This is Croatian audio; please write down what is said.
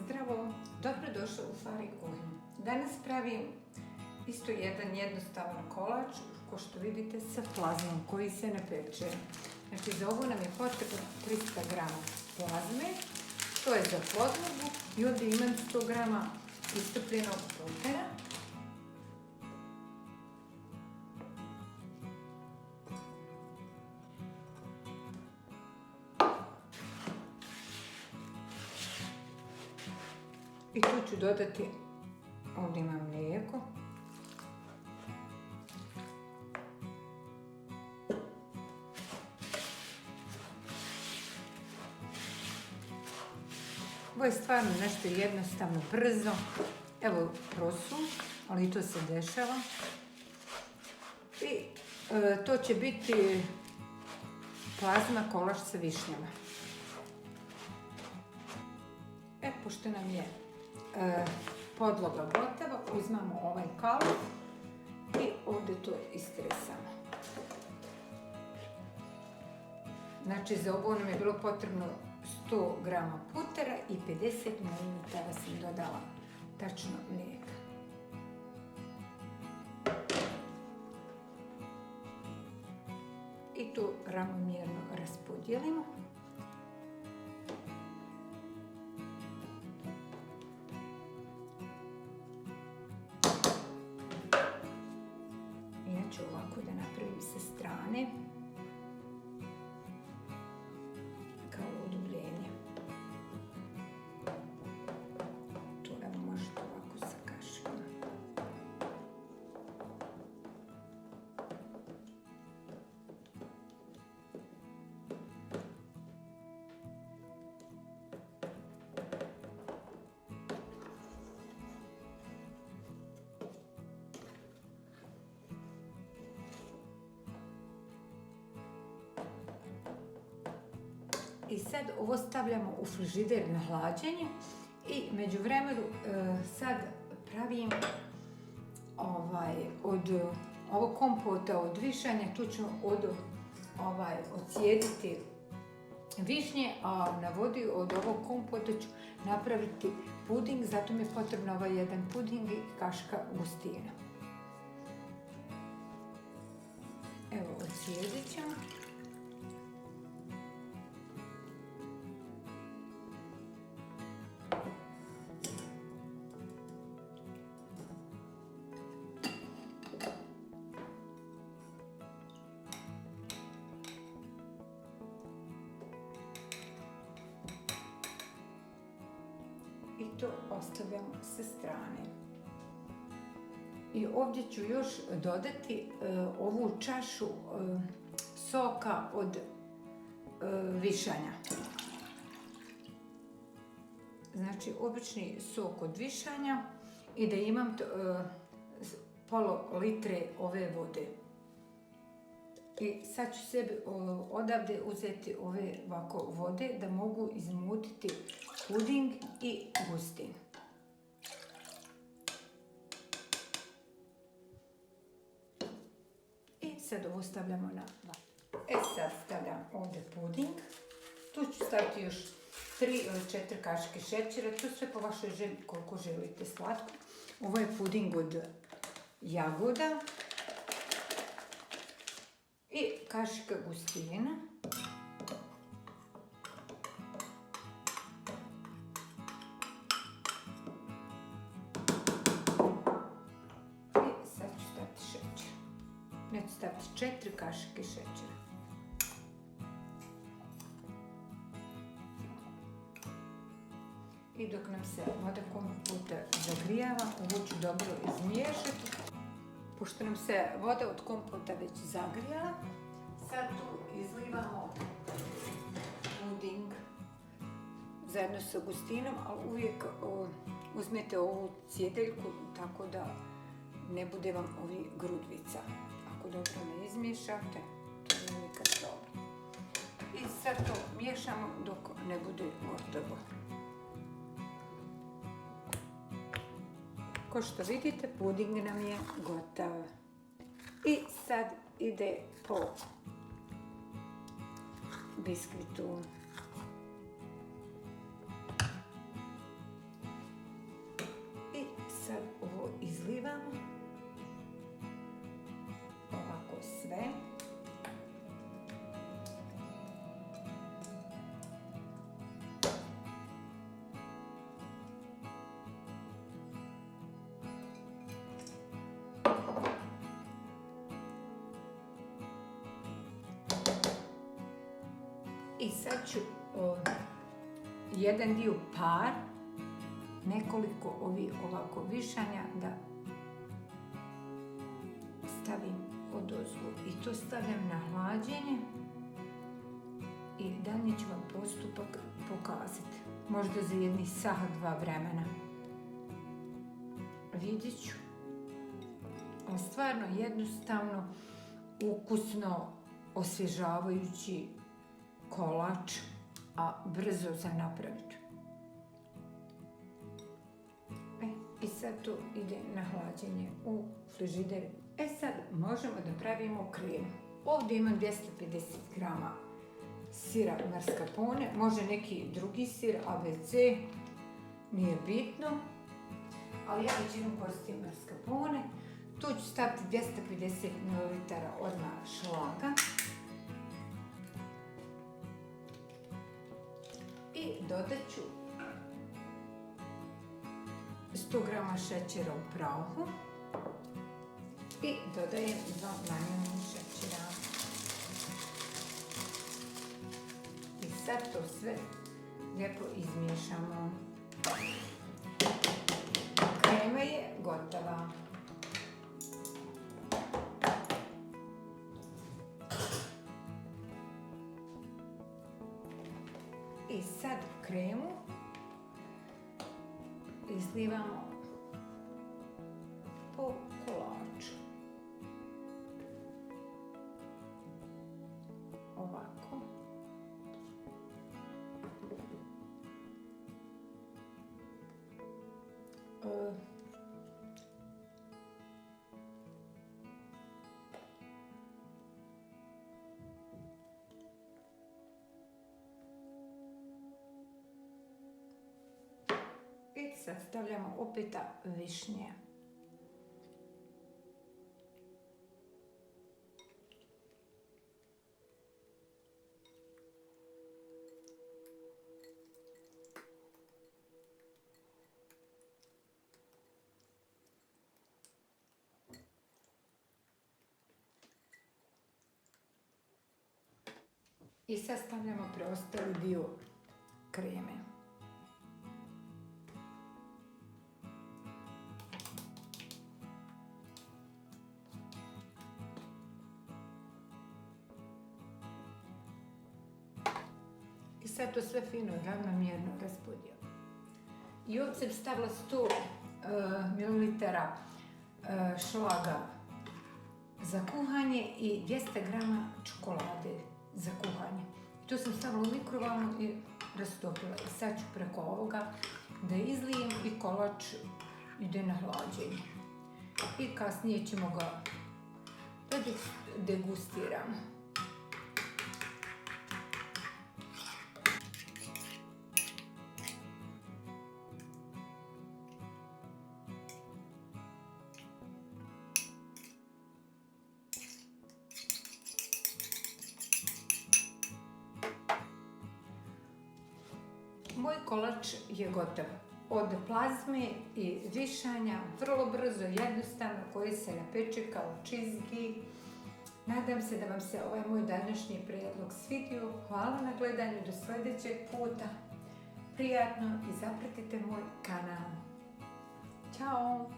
Zdravo, dobrodošli u Fari kuhinju. Danas pravim isto jedan jednostavan kolač, kao što vidite, sa plazmom koji se ne peče. Znači za ovo nam je potrebno 300 g plazme, to je za podlogu, i ovdje imam 100 g istopljenog putera. I tu ću dodati, ovdje imam mlijeko. Ovo je stvarno nešto jednostavno, brzo. Evo prosu, ali to se dešava. I to će biti plazma kolač sa višnjama. Pošto nam je podloga gotova, uzmemo ovaj kalup i ovdje to istresamo. Znači za ovo nam je bilo potrebno 100 g putera i 50 ml sam dodala tačno mlijeka. I to ravnomjerno raspodijelimo. Ja ću ovako da napravim sa strane kao udubljenje. Tu evo možete ovako sa kašicom. I sad ovo stavljamo u frižider na hlađenje i među vremenu sad pravim od ovog kompota od višanja, tu ću ocijediti višnje, a na vodi od ovog kompota ću napraviti puding, zato mi je potrebno ovaj jedan puding i kaška gustina. Evo, ocijedit ćemo. I to ostavljamo sa strane. I ovdje ću još dodati ovu čašu soka od višanja. Znači obični sok od višanja i da imam pola litre ove vode. I sad ću sebi odavde uzeti ove ovako vode da mogu izmutiti puding i gustin. I sad ovo stavljamo na vatru. Sad stavljam ovdje puding. Tu ću staviti još 3 ili 4 kašike šećera. To sve po vašoj želji koliko želite slatko. Ovo je puding od jagoda. I kašika gustina. I sad ću staviti šećer. Ja ću staviti 4 kašike šećera. I dok nam se voda kompota zagrijava, ovo ću dobro izmiješati. Pošto nam se voda od kompota već zagrijala, sad tu izlivamo puding zajedno sa gustinom, ali uvijek uzmete ovu cjedeljku tako da ne bude vam ovi grudvica. Ako dobro ne izmiješate, to je nikad dobro. I sad to miješamo dok ne bude gotovo. Kao što vidite, puding nam je gotov. I sad ide po biskvitu. I sad ću jedan dio par, nekoliko ovako višanja da stavim odozgo i to stavljam na hlađenje i dalje ću vam postupak pokazati. Možda za jedni sat, 2 vremena. Vidjet ću. Ali stvarno jednostavno, ukusno, osvježavajući kolač, a brzo za napraviti. I sad to ide na hlađenje u frižider. Sad možemo da pravimo krem. Ovdje imam 250 grama sira mascarpone, može neki drugi sir, ABC, nije bitno, ali ja većinom koristim mascarpone. Tu ću staviti 250 ml odmah šlaga i dodat ću 100 grama šećera u prahu i dodajem 2 vanilina šećera. I sad to sve lijepo izmiješamo. Krema je gotova. I sad kremu izlivamo po kolaču. Ovako. I sad stavljamo opet višnje. I sad stavljamo preostali dio kreme. I sad to sve fino i ravnomjerno raspodijelimo. I ovdje sam stavila 100 ml šlaga za kuhanje i 200 grama čokolade za kuhanje. I to sam stavila u mikrovalnu i rastopila. I sad ću preko ovoga da izlijem i kolač ide na hlađenje. I kasnije ćemo ga da degustiramo. Moj kolač je gotov. Od plazme i višanja, vrlo brzo, jednostavno, koji se napeče kao cheesecake. Nadam se da vam se ovaj moj današnji prijedlog svidio. Hvala na gledanju, do sljedećeg puta. Prijatno i zapratite moj kanal. Ćao!